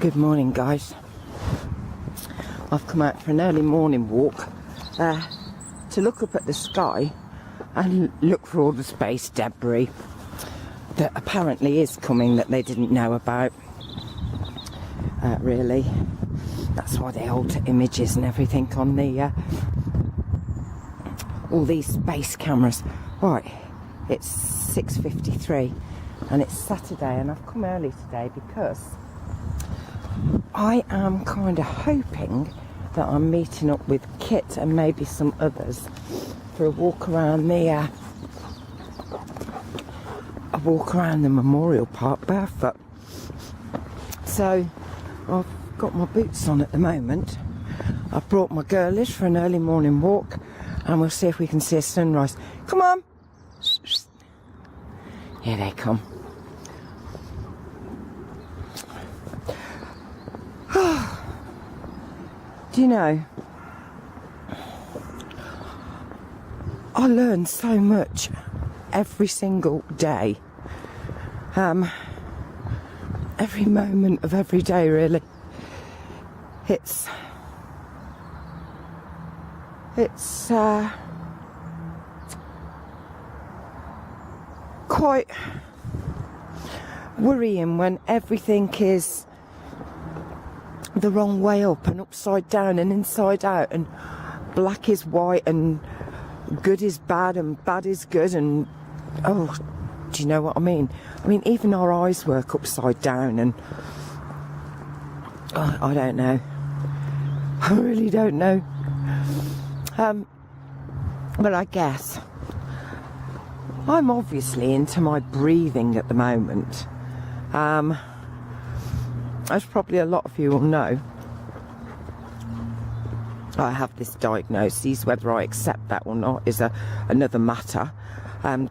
Good morning, guys. I've come out for an early morning walk to look up at the sky and look for all the space debris that apparently is coming that they didn't know about. Really, that's why they alter images and everything on the all these space cameras. Right, it's 6:53 and it's Saturday, and I've come early today because I am kind of hoping that I'm meeting up with Kit and maybe some others for a walk around the memorial park barefoot. So I've got my boots on at the moment. I've brought my girlies for an early morning walk, and we'll see if we can see a sunrise. Come on! Here they come. Do you know, I learn so much every single day. Every moment of every day, really. It's quite worrying when everything is the wrong way up and upside down and inside out, and black is white and good is bad and bad is good, and oh, do you know what I mean? I mean, even our eyes work upside down, and oh, I don't know. I really don't know. But I guess I'm obviously into my breathing at the moment. As probably a lot of you will know, I have this diagnosis. Whether I accept that or not is another matter.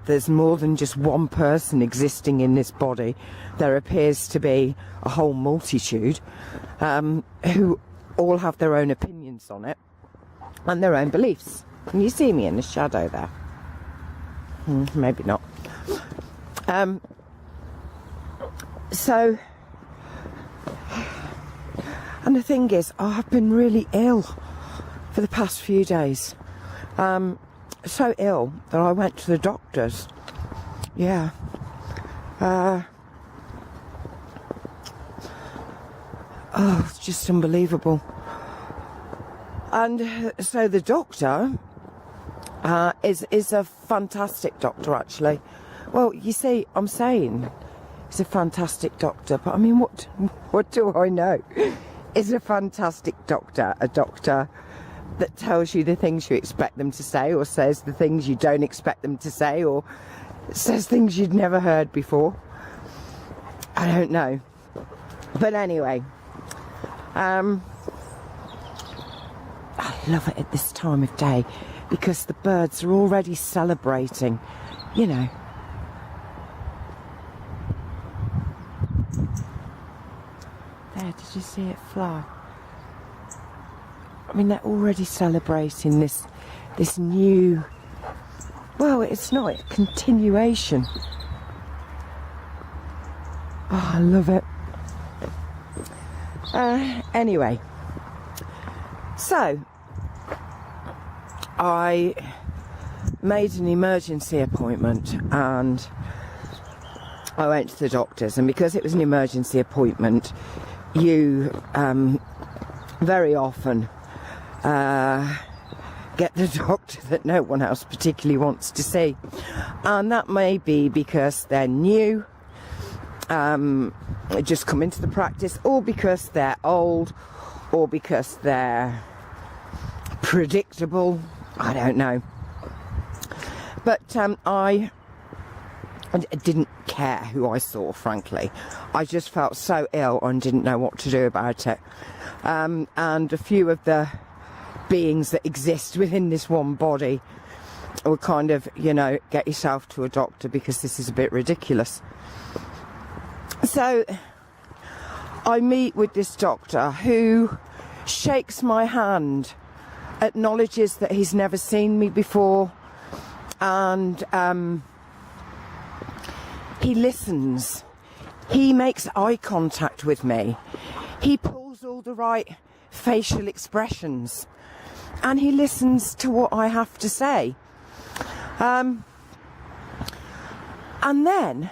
There's more than just one person existing in this body. There appears to be a whole multitude who all have their own opinions on it and their own beliefs. Can you see me in the shadow there? Maybe not. And the thing is, I've been really ill for the past few days. So ill that I went to the doctors. Yeah. Oh, it's just unbelievable. And so the doctor is a fantastic doctor, actually. Well, you see, I'm saying he's a fantastic doctor, but I mean, what do I know? Is a fantastic doctor a doctor that tells you the things you expect them to say, or says the things you don't expect them to say, or says things you'd never heard before? I don't know. But anyway, I love it at this time of day because the birds are already celebrating, you know. There, did you see it fly? I mean, they're already celebrating this new, well, it's not a continuation. Oh, I love it. Anyway, so I made an emergency appointment and I went to the doctors, and because it was an emergency appointment, you very often get the doctor that no one else particularly wants to see, and that may be because they're new, just come into the practice, or because they're old, or because they're predictable. I don't know, but I didn't care who I saw, frankly. I just felt so ill and didn't know what to do about it. And a few of the beings that exist within this one body were kind of, you know, get yourself to a doctor because this is a bit ridiculous. So I meet with this doctor who shakes my hand, acknowledges that he's never seen me before, and he listens. He makes eye contact with me. he pulls all the right facial expressions and he listens to what I have to say. And then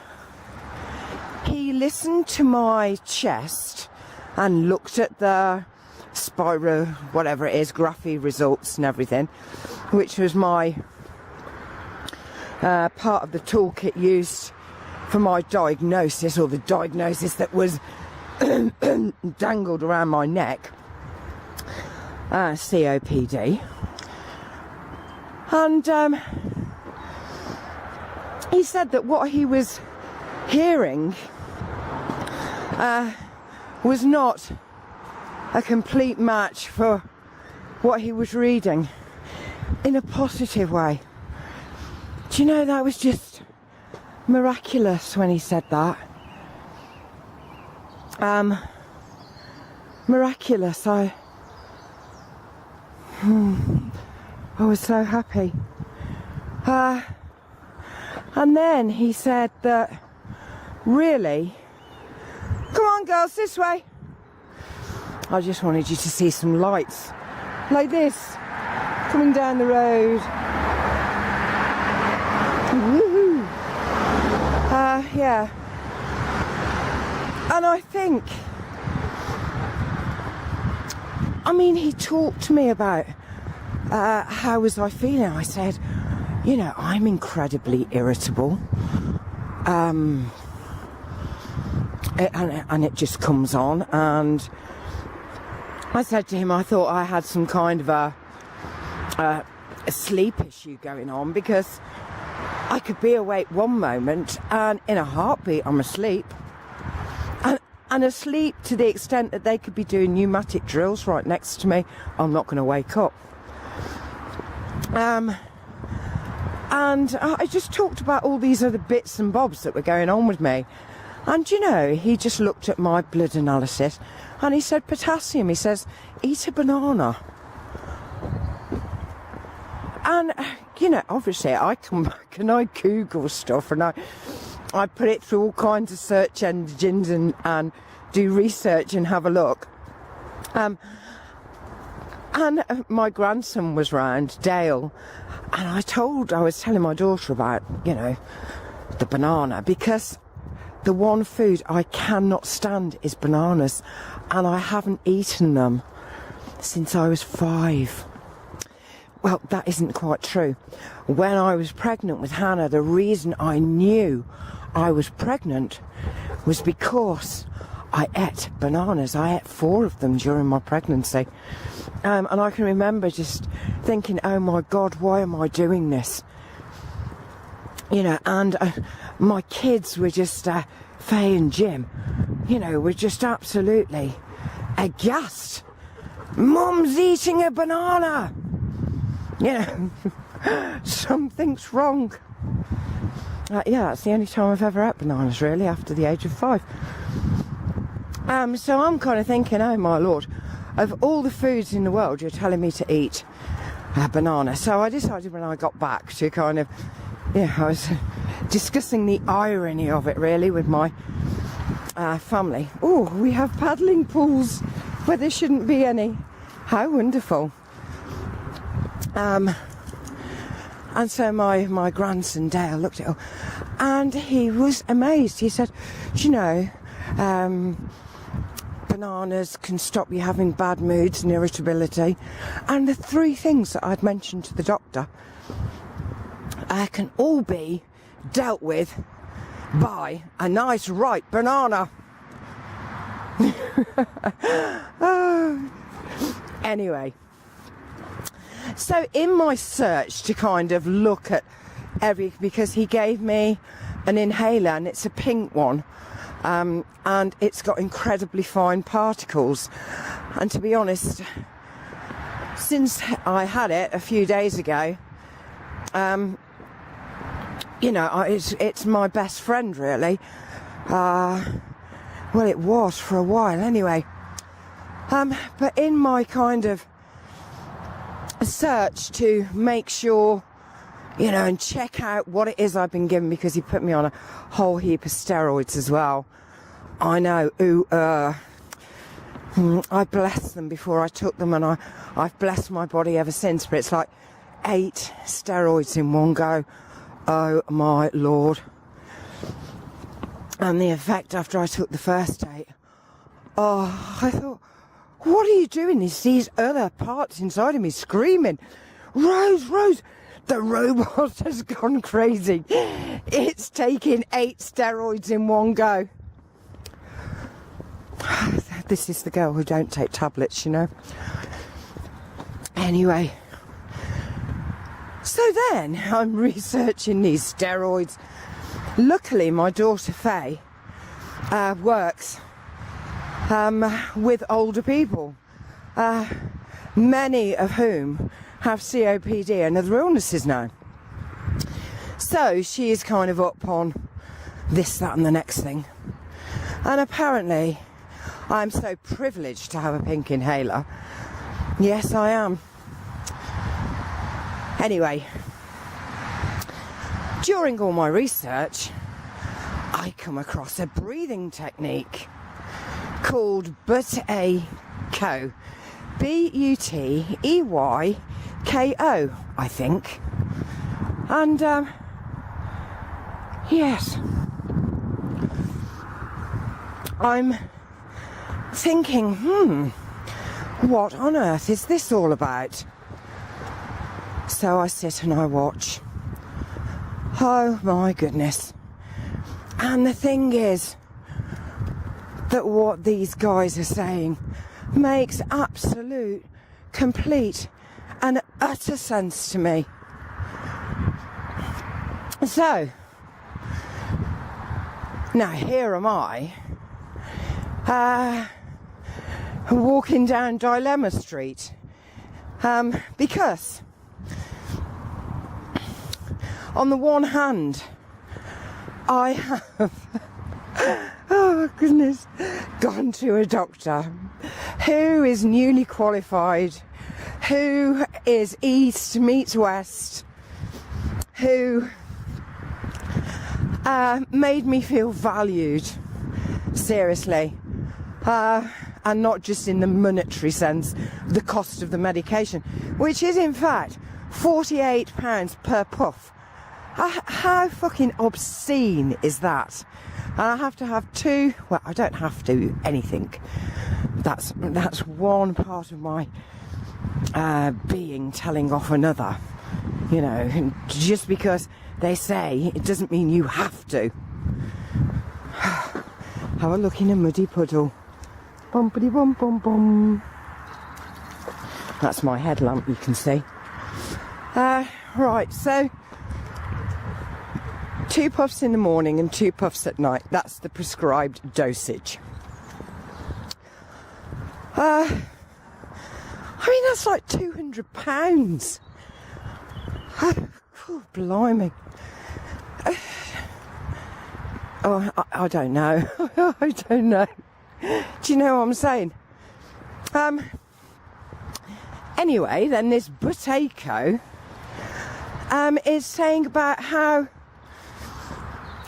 he listened to my chest and looked at the Spiro, whatever it is, Graphy results and everything, which was my part of the toolkit used for my diagnosis, or the diagnosis that was dangled around my neck, COPD. And he said that what he was hearing was not a complete match for what he was reading, in a positive way. Do you know, that was just miraculous when he said that. Miraculous. I was so happy. And then he said that, really, come on girls, this way. I just wanted you to see some lights like this coming down the road. Woohoo! Yeah. And I think, I mean, he talked to me about how was I feeling. I said, you know, I'm incredibly irritable. And it just comes on. And I said to him, I thought I had some kind of a sleep issue going on, because I could be awake one moment and in a heartbeat I'm asleep. And asleep to the extent that they could be doing pneumatic drills right next to me. I'm not going to wake up. And I just talked about all these other bits and bobs that were going on with me. And, you know, he just looked at my blood analysis and he said, potassium. He says, eat a banana. And, you know, obviously I come back and I Google stuff and I put it through all kinds of search engines and do research and have a look. And my grandson was round, Dale, and I was telling my daughter about, you know, the banana, because the one food I cannot stand is bananas, and I haven't eaten them since I was 5. Well, that isn't quite true. When I was pregnant with Hannah, the reason I knew I was pregnant was because I ate bananas. I ate 4 of them during my pregnancy. And I can remember just thinking, oh my God, why am I doing this? You know, and my kids were just, Faye and Jim, you know, were just absolutely aghast. Mum's eating a banana! You know, something's wrong. Yeah, that's the only time I've ever ate bananas, really, after the age of 5. So I'm kind of thinking, oh my Lord, of all the foods in the world, you're telling me to eat a banana. So I decided when I got back to kind of, yeah, I was discussing the irony of it, really, with my family. Oh, we have paddling pools where there shouldn't be any. How wonderful. And so my grandson Dale looked at it and he was amazed. He said, do you know, bananas can stop you having bad moods and irritability, and the 3 things that I'd mentioned to the doctor can all be dealt with by a nice ripe banana. Anyway, so in my search to kind of look at because he gave me an inhaler and it's a pink one, and it's got incredibly fine particles, and to be honest, since I had it a few days ago, you know, it's my best friend, really. Well, it was for a while anyway. But in my kind of search to make sure, you know, and check out what it is I've been given, because he put me on a whole heap of steroids as well. I know, I blessed them before I took them, and I've blessed my body ever since, but it's like 8 steroids in one go. Oh my Lord. And the effect after I took the first 8, I thought, what are you doing? It's these other parts inside of me screaming, Rose, Rose, the robot has gone crazy. It's taking 8 steroids in one go. This is the girl who don't take tablets, you know. Anyway, so then I'm researching these steroids. Luckily, my daughter Faye works with older people, many of whom have COPD and other illnesses now. So she is kind of up on this, that and the next thing. And apparently I'm so privileged to have a pink inhaler. Yes, I am. Anyway, during all my research, I come across a breathing technique called Buteyko. Buteyko, I think. And, yes, I'm thinking, what on earth is this all about? So I sit and I watch. Oh my goodness. And the thing is that what these guys are saying makes absolute, complete and utter sense to me. So, now here am I, walking down Dilemma Street, because on the one hand, I have, oh goodness, gone to a doctor who is newly qualified, who is East meets West, who made me feel valued, seriously, and not just in the monetary sense, the cost of the medication, which is in fact £48 per puff. How fucking obscene is that? And I have to have 2, well, I don't have to anything. That's one part of my being telling off another, you know. And just because they say, it doesn't mean you have to. Have a look in a muddy puddle. Bumpity bum bum bum. That's my headlamp, you can see. Right, so 2 puffs in the morning and 2 puffs at night. That's the prescribed dosage. I mean, that's like £200. Oh, blimey. I don't know. I don't know. Do you know what I'm saying? Anyway, then this Buteyko is saying about how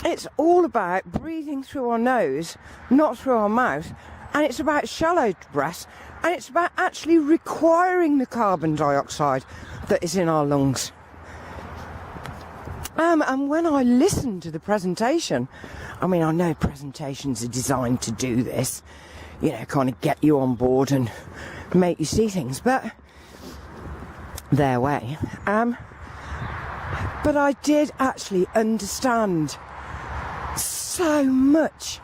it's all about breathing through our nose, not through our mouth, and it's about shallow breaths, and it's about actually requiring the carbon dioxide that is in our lungs. And when I listened to the presentation, I mean, I know presentations are designed to do this, you know, kind of get you on board and make you see things, but their way. But I did actually understand so much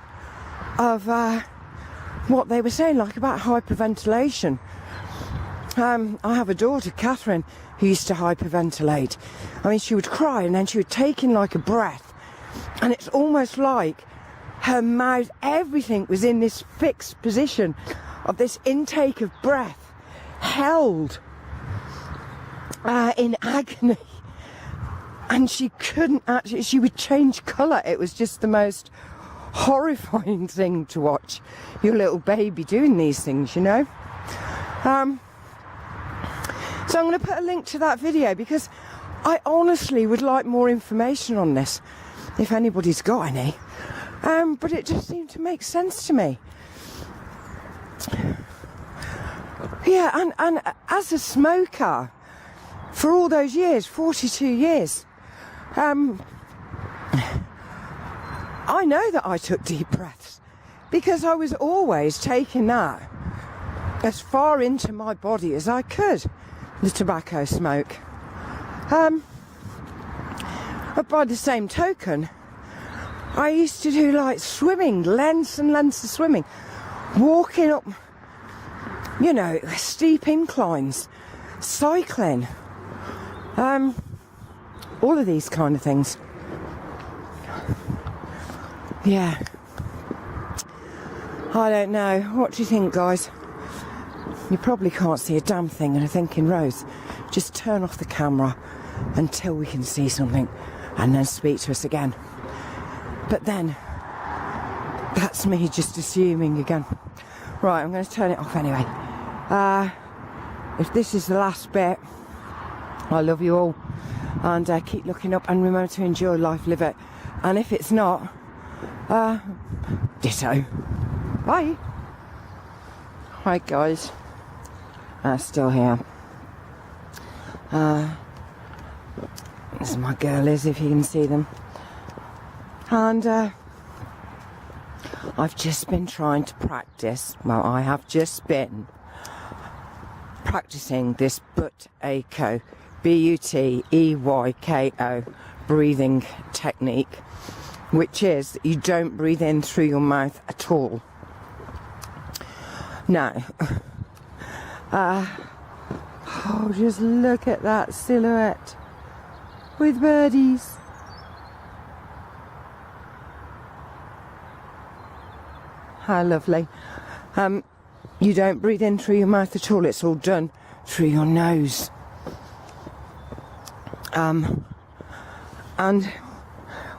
of what they were saying, like about hyperventilation. I have a daughter, Catherine, who used to hyperventilate. I mean, she would cry and then she would take in like a breath, and it's almost like her mouth, everything was in this fixed position of this intake of breath, held in agony. And she couldn't actually, she would change colour. It was just the most horrifying thing to watch your little baby doing these things, you know. So I'm going to put a link to that video because I honestly would like more information on this, if anybody's got any. But it just seemed to make sense to me. Yeah, and as a smoker for all those years, 42 years, I know that I took deep breaths because I was always taking that as far into my body as I could, the tobacco smoke. But by the same token, I used to do like swimming, lengths and lengths of swimming, walking up, you know, steep inclines, cycling, all of these kind of things. Yeah. I don't know. What do you think, guys? You probably can't see a damn thing, and I'm thinking, Rose, just turn off the camera until we can see something and then speak to us again. But then, that's me just assuming again. Right, I'm going to turn it off anyway. If this is the last bit, I love you all. And keep looking up and remember to enjoy life, live it. And if it's not, ditto. Bye. Hi, guys. Still here. This is my girlies, if you can see them. And I've just been trying to practice. Well, I have just been practicing this Buteyko, Buteyko breathing technique, which is that you don't breathe in through your mouth at all. Now, oh, just look at that silhouette with birdies. How lovely. You don't breathe in through your mouth at all, it's all done through your nose. And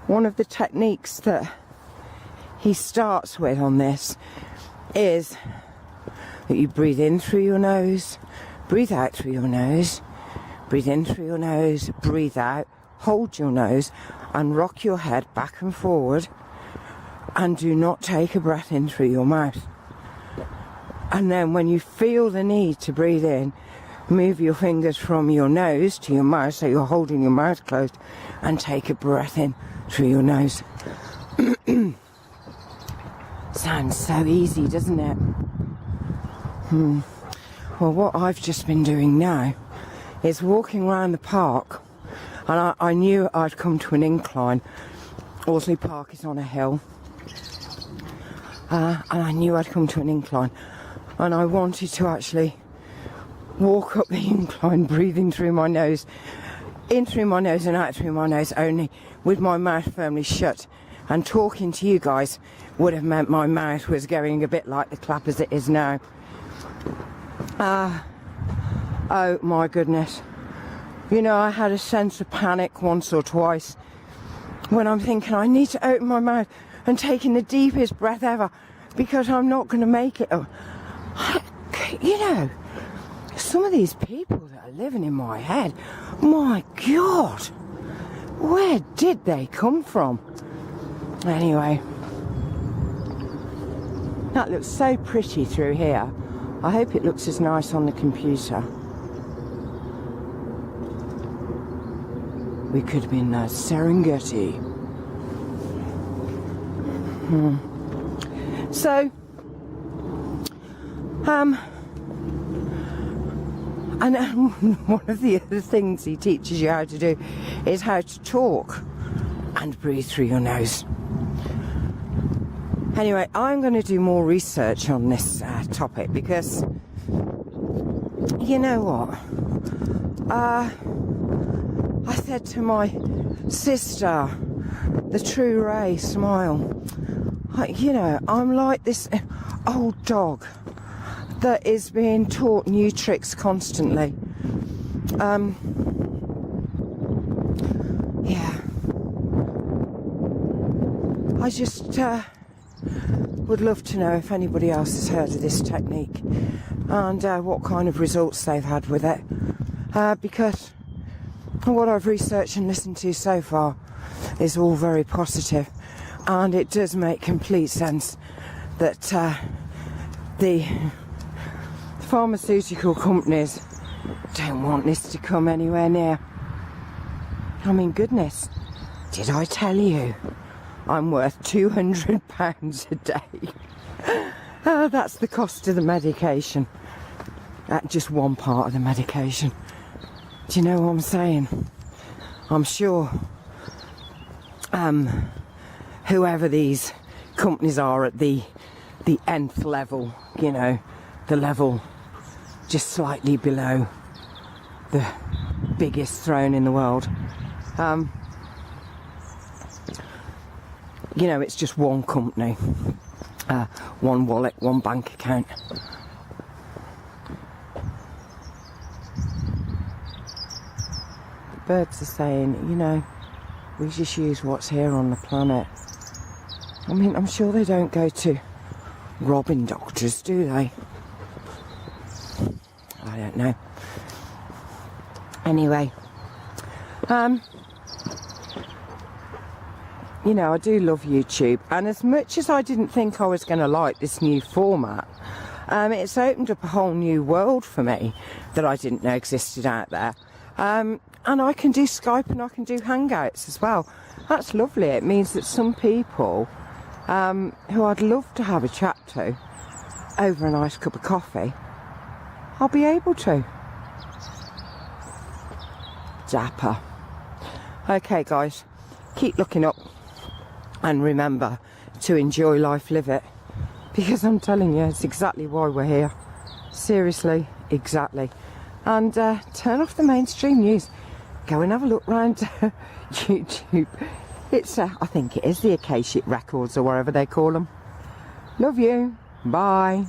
one of the techniques that he starts with on this is that you breathe in through your nose, breathe out through your nose, breathe in through your nose, breathe out, hold your nose and rock your head back and forward, and do not take a breath in through your mouth. And then when you feel the need to breathe in, move your fingers from your nose to your mouth, so you're holding your mouth closed, and take a breath in through your nose. Sounds so easy, doesn't it? Well, what I've just been doing now is walking around the park, and I knew I'd come to an incline. Horsley Park is on a hill, and I knew I'd come to an incline, and I wanted to actually walk up the incline breathing through my nose, in through my nose and out through my nose only, with my mouth firmly shut. And talking to you guys would have meant my mouth was going a bit like the clap as it is now. Oh my goodness. You know, I had a sense of panic once or twice when I'm thinking I need to open my mouth and taking the deepest breath ever, because I'm not going to make it. You know, some of these people that are living in my head, my God, where did they come from? Anyway, that looks so pretty through here. I hope it looks as nice on the computer. We could be in the Serengeti. So, and one of the other things he teaches you how to do is how to talk and breathe through your nose. Anyway, I'm going to do more research on this topic, because you know what? I said to my sister, the True Ray, smile. You know, I'm like this old dog that is being taught new tricks constantly. Yeah. I just would love to know if anybody else has heard of this technique and what kind of results they've had with it. Because what I've researched and listened to so far is all very positive, and it does make complete sense that the pharmaceutical companies don't want this to come anywhere near. I mean, goodness, did I tell you I'm worth £200 a day? Oh, that's the cost of the medication. That's just one part of the medication. Do you know what I'm saying? I'm sure whoever these companies are at the nth level, you know, the level just slightly below the biggest throne in the world, you know, it's just one company, one wallet, one bank account. The birds are saying, you know, we just use what's here on the planet. I mean, I'm sure they don't go to robbing doctors, do they? I don't know. Anyway, you know, I do love YouTube, and as much as I didn't think I was going to like this new format, it's opened up a whole new world for me that I didn't know existed out there. And I can do Skype and I can do Hangouts as well. That's lovely. It means that some people who I'd love to have a chat to over a nice cup of coffee, I'll be able to. Dapper. Okay, guys, keep looking up and remember to enjoy life, live it, because I'm telling you, it's exactly why we're here. Seriously, exactly. And turn off the mainstream news. Go and have a look round YouTube. It's I think it is the Akashic Records or whatever they call them. Love you. Bye.